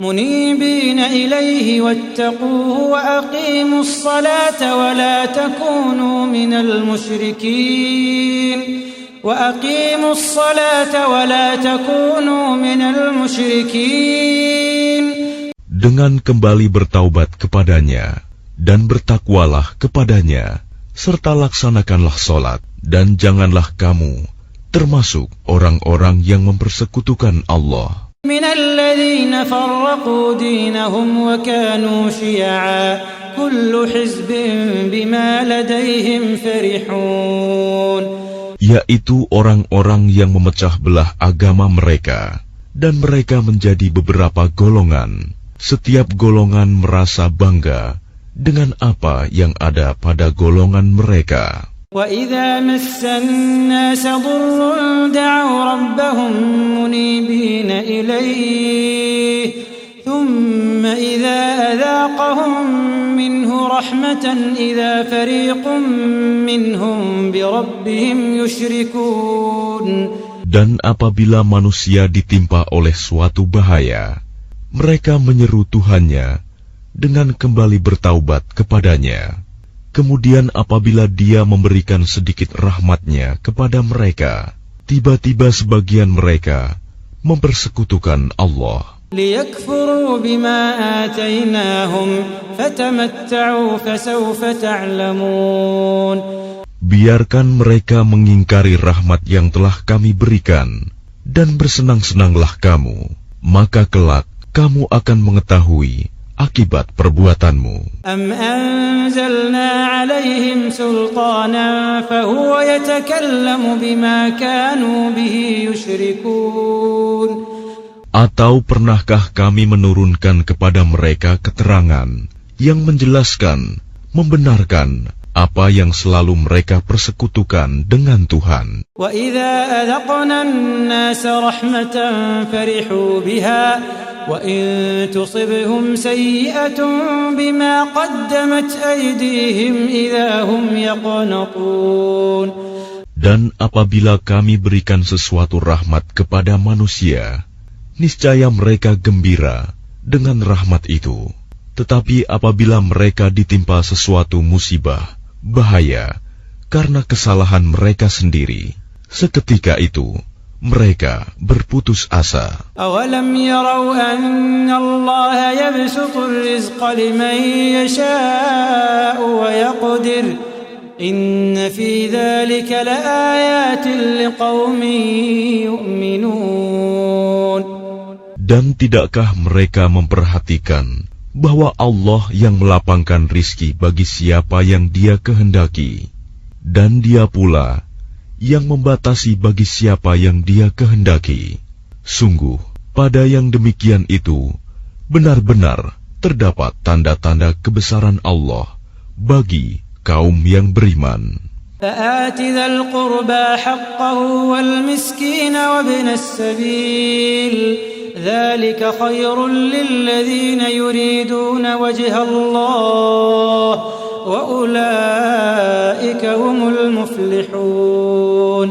منيبين إليه واتقوه وأقيموا الصلاة ولا تكونوا من المشركين Dengan kembali bertaubat kepadanya dan bertakwalah kepadanya, serta laksanakanlah salat, dan janganlah kamu termasuk orang-orang yang mempersekutukan Allah. من الذين فرقوا دينهم وكانوا شيعا كل حزب بما لديهم فرحون, yaitu orang-orang yang memecah belah agama mereka, dan mereka menjadi beberapa golongan. Setiap golongan merasa bangga dengan apa yang ada pada golongan mereka. وَإِذَا مَسَّ النَّاسَ ضُرٌّ دَعَوْا رَبَّهُمْ مُنِيبِينَ إِلَيْهِ ثُمَّ إِذَا أَذَاقَهُم مِّنْهُ رَحْمَةً إِذَا فَرِيقٌ مِّنْهُم بِرَبِّهِمْ يُشْرِكُونَ. Dan apabila manusia ditimpa oleh suatu bahaya, mereka menyeru Tuhannya dengan kembali bertaubat kepadanya. Kemudian apabila Dia memberikan sedikit rahmat-Nya kepada mereka, tiba-tiba sebagian mereka mempersekutukan Allah. لِيَكْفُرُوا بِمَا آتَيْنَاهُمْ فَتَمَتَّعُوا فَسَوْفَ تَعْلَمُونَ. Biarkan mereka mengingkari rahmat yang telah kami berikan, dan bersenang-senanglah kamu, maka kelak kamu akan mengetahui akibat perbuatanmu. أَمْ أَنزَلْنَا عَلَيْهِمْ سُلْطَانًا فَهُوَ يَتَكَلَّمُ بِمَا كَانُوا بِهِ يُشْرِكُونَ. Atau pernahkah kami menurunkan kepada mereka keterangan yang menjelaskan, membenarkan apa yang selalu mereka persekutukan dengan Tuhan. وَإِذَا أَذَقْنَا النَّاسَ رَحْمَةً فَرِحُوا بِهَا وَإِن تُصِبْهُمْ سَيِّئَةٌ بِمَا قَدَّمَتْ أَيْدِيهِمْ إِذَا هُمْ يَقْنَطُونَ. Dan apabila kami berikan sesuatu rahmat kepada manusia, niscaya mereka gembira dengan rahmat itu. Tetapi apabila mereka ditimpa sesuatu musibah, bahaya, karena kesalahan mereka sendiri, seketika itu mereka berputus asa. أَوَلَمْ يَرَوْا أَنَّ اللَّهَ يَبْسُطُ الرِّزْقَ لِمَن يَشَاءُ وَيَقْدِرُ إِنَّ فِي ذَلِكَ لَآيَاتٍ لِقَوْمٍ يُؤْمِنُونَ. Dan tidakkah mereka memperhatikan bahwa Allah yang melapangkan rizki bagi siapa yang Dia kehendaki, dan Dia pula yang membatasi bagi siapa yang Dia kehendaki. Sungguh, pada yang demikian itu, benar-benar terdapat tanda-tanda kebesaran Allah bagi kaum yang beriman. فآت ذا القربى حقه والمسكين وابن السبيل ذلك خير للذين يريدون وجه الله وأولئك هم المفلحون.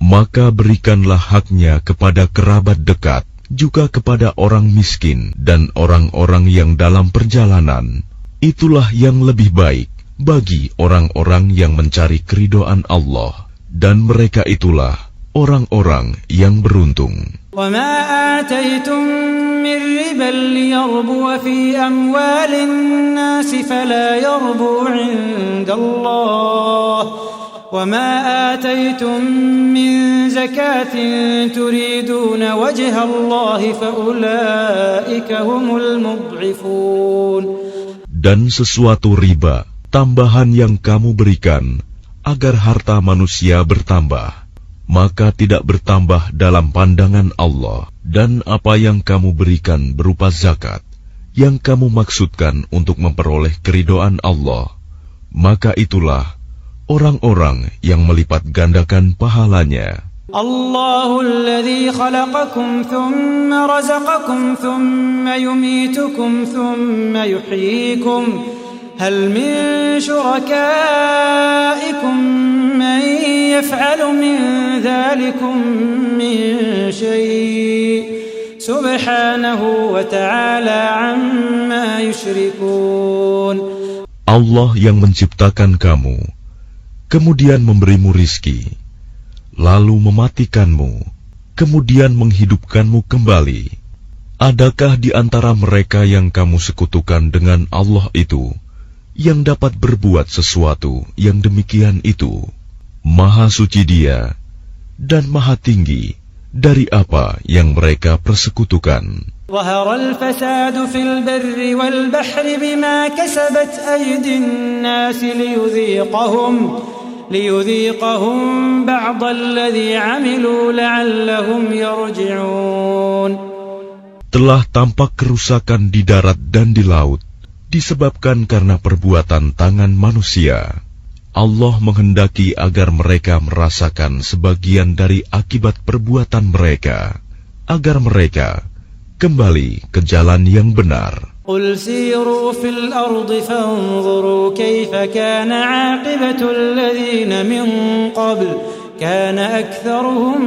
Maka berikanlah haknya kepada kerabat dekat, juga kepada orang miskin dan orang-orang yang dalam perjalanan. Itulah yang lebih baik bagi orang-orang yang mencari keridhaan Allah, dan mereka itulah orang-orang yang beruntung. وَمَا آتَيْتُم مِّن رِّبًا لِّيَرْبُوَ فِي أَمْوَالِ النَّاسِ فَلَا يَرْبُو عِندَ اللَّهِ وَمَا آتَيْتُم مِّن زَكَاةٍ تُرِيدُونَ وَجْهَ اللَّهِ فَأُولَٰئِكَ هُمُ الْمُضْعِفُونَ. Dan sesuatu riba, tambahan yang kamu berikan agar harta manusia bertambah, maka tidak bertambah dalam pandangan Allah. Dan apa yang kamu berikan berupa zakat, yang kamu maksudkan untuk memperoleh keridhaan Allah, maka itulah orang-orang yang melipat gandakan pahalanya. الله الذي خلقكم ثم رزقكم ثم يميتكم ثم يحييكم هل من شركائكم من يفعل من ذلكم من شيء سبحانه وتعالى عما يشركون. Allah yang menciptakan kamu, kemudian memberimu rizki, lalu mematikanmu, kemudian menghidupkanmu kembali. Adakah di antara mereka yang kamu sekutukan dengan Allah itu, yang dapat berbuat sesuatu yang demikian itu? Maha suci Dia, dan maha tinggi dari apa yang mereka persekutukan. ظهر الفساد في البر والبحر بما كسبت أيدي الناس ليذيقهم بعض الذي عملوا لعلهم يرجعون. Telah tampak kerusakan di darat dan di laut disebabkan karena perbuatan tangan manusia. Allah menghendaki agar mereka merasakan sebagian dari akibat perbuatan mereka, agar mereka kembali ke jalan yang benar. قل سيروا في الأرض فانظروا كيف كان عاقبة الذين من قبل كان أكثرهم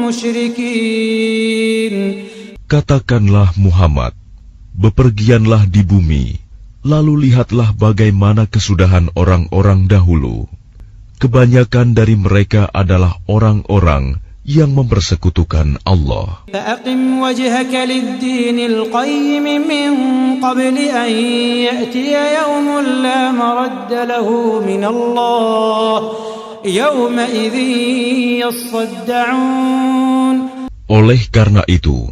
مشركين. Katakanlah Muhammad, bepergianlah di bumi, lalu lihatlah bagaimana kesudahan orang-orang dahulu. Kebanyakan dari mereka adalah orang-orang yang mempersekutukan Allah. فأقم وجهك للدين القيم من قبل أن يأتي يوم لا مرد له من الله يومئذ يصدعون. Oleh karena itu,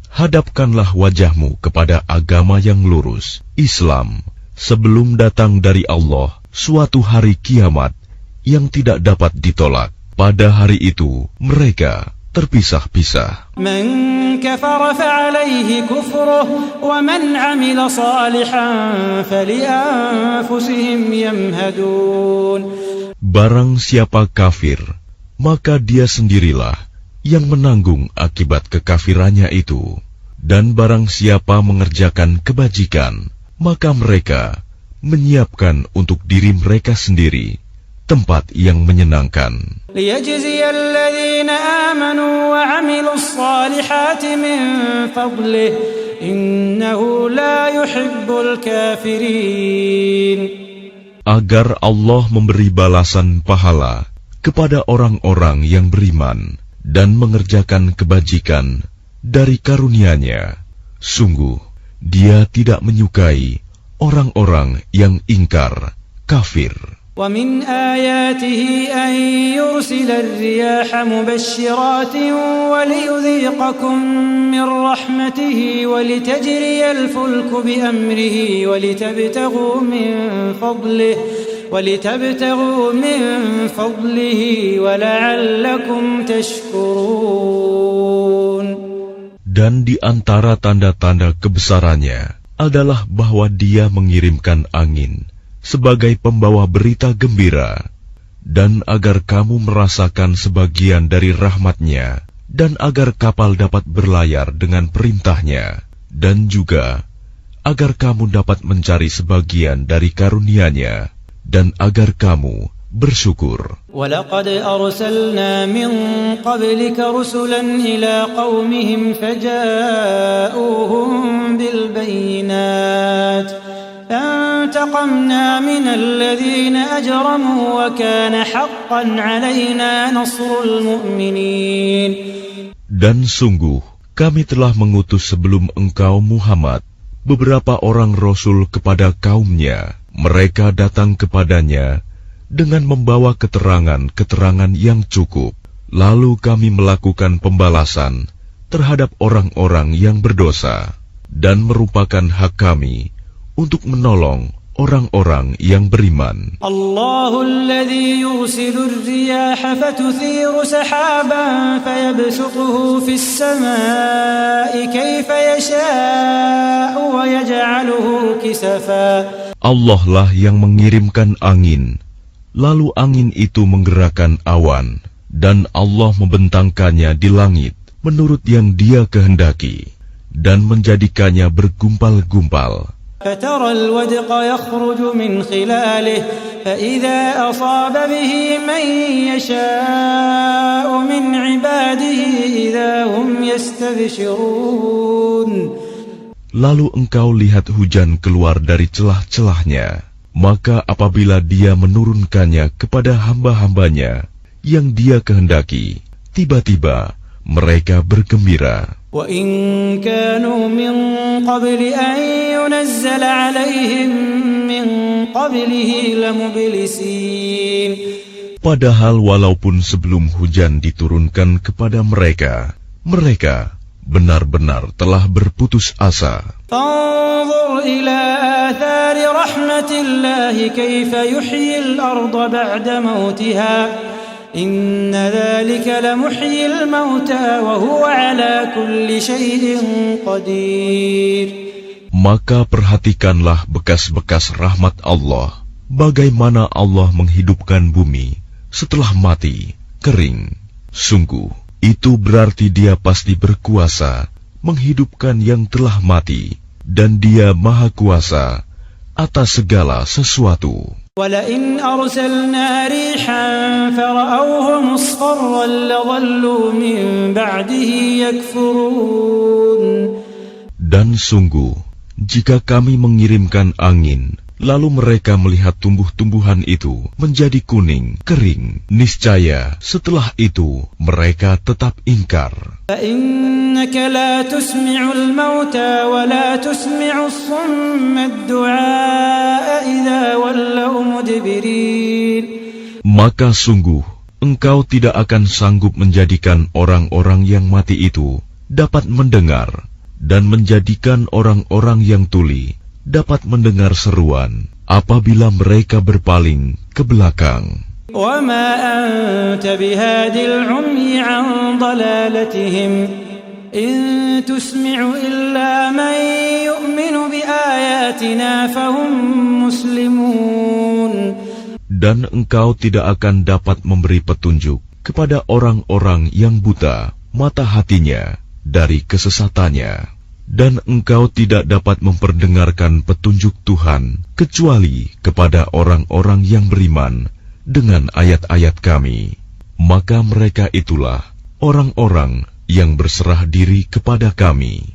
hadapkanlah wajahmu kepada agama yang lurus, Islam, sebelum datang dari Allah suatu hari kiamat yang tidak dapat ditolak. Pada hari itu, mereka terpisah-pisah. من كفر فعليه كفره ومن عمل صالحا فلأنفسهم يمهدون. Barang siapa kafir, maka dia sendirilah yang menanggung akibat kekafirannya itu. Dan barang siapa mengerjakan kebajikan, maka mereka menyiapkan untuk diri mereka sendiri tempat yang menyenangkan. ليجزي الذين آمنوا وعملوا الصالحات من فضله إنه لا يحب الكافرين. Agar Allah memberi balasan pahala kepada orang-orang yang beriman dan mengerjakan kebajikan dari karunia-Nya. Sungguh, Dia tidak menyukai orang-orang yang ingkar, kafir. ومن آياته أن يرسل الرياح مبشرات وليذيقكم من رحمته ولتجري الفلك بأمره ولتبتغوا من فضله ولعلكم تشكرون. Dan di antara tanda-tanda kebesarannya adalah bahwa Dia mengirimkan angin sebagai pembawa berita gembira, dan agar kamu merasakan sebagian dari rahmat-Nya, dan agar kapal dapat berlayar dengan perintah-Nya, dan juga agar kamu dapat mencari sebagian dari karunia-Nya, dan agar kamu bersyukur. وَلَقَدْ أَرْسَلْنَا مِنْ قَبْلِكَ رُسُلًا إِلَى قَوْمِهِمْ فَجَاءُوهُمْ بِالْبَيِّنَاتِ فَانْتَقَمْنَا مِنَ الَّذِينَ أَجْرَمُوا وَكَانَ حَقًّا عَلَيْنَا نَصْرُ الْمُؤْمِنِينَ. Dan sungguh, kami telah mengutus sebelum engkau Muhammad beberapa orang Rasul kepada kaumnya. Mereka datang kepadanya dengan membawa keterangan-keterangan yang cukup. Lalu kami melakukan pembalasan terhadap orang-orang yang berdosa, dan merupakan hak kami untuk menolong orang-orang yang beriman. Allahul ladzi yursilur riyaha fatuthiru sahaban fayabsutuhu fis samaa'i kaifa yasha'u wa yaj'aluhu kisafa. Allah lah yang mengirimkan angin, lalu angin itu menggerakkan awan, dan Allah membentangkannya di langit menurut yang Dia kehendaki, dan menjadikannya bergumpal-gumpal. فترى الودق يخرج من خلاله فإذا أصاب به من يشاء من عباده إذا هم يستبشرون. Lalu engkau lihat hujan keluar dari celah-celahnya, maka apabila dia menurunkannya kepada hamba-hambanya yang dia kehendaki, tiba-tiba mereka bergembira. وَإِن كَانُوا مِن قَبْلِ أَن يُنَزَّلَ عَلَيْهِم مِّن قَبْلِهِ لَمُبْلِسِينَ. Padahal walaupun sebelum hujan diturunkan kepada mereka, mereka benar-benar telah berputus asa. فَانظُرْ إِلَى آثَارِ رَحْمَةِ اللَّهِ كَيْفَ يُحْيِي الْأَرْضَ بَعْدَ مَوْتِهَا إِنَّ ذَلِكَ لَمُحْيِي الْمَوْتَى وَهُوَ عَلَى كُلِّ شَيْءٍ قَدِيرٌ. Maka perhatikanlah bekas-bekas rahmat Allah, bagaimana Allah menghidupkan bumi setelah mati, kering. Sungguh, itu berarti Dia pasti berkuasa menghidupkan yang telah mati, dan Dia Maha Kuasa atas segala sesuatu. وَلَئِنْ أَرْسَلْنَا رِيحًا فَرَأَوْهُ مُصْفَرًّا لَظَلُّوا مِنْ بَعْدِهِ يَكْفُرُونَ. Dan sungguh, jika kami mengirimkan angin, lalu mereka melihat tumbuh-tumbuhan itu menjadi kuning, kering, niscaya setelah itu mereka tetap ingkar. فَإِنَّكَ لَا تُسْمِعُ الْمَوْتَى وَلَا تُسْمِعُ الصُّمَّ الدُّعَاءَ إِذَا وَلَّوْا مُدْبِرِينَ. Maka sungguh, engkau tidak akan sanggup menjadikan orang-orang yang mati itu dapat mendengar, dan menjadikan orang-orang yang tuli dapat mendengar seruan apabila mereka berpaling ke belakang. وَمَا أَنْتَ بِهَادِ الْعُمْيِ عَنْ ضَلَالَتِهِمْ إِنْ تُسْمِعُ إِلَّا مَنْ يُؤْمِنُ بِآيَاتِنَا فَهُمْ مُسْلِمُونَ. Dan engkau tidak akan dapat memberi petunjuk kepada orang-orang yang buta mata hatinya dari kesesatannya, dan engkau tidak dapat memperdengarkan petunjuk Tuhan kecuali kepada orang-orang yang beriman dengan ayat-ayat kami. Maka mereka itulah orang-orang yang berserah diri kepada kami.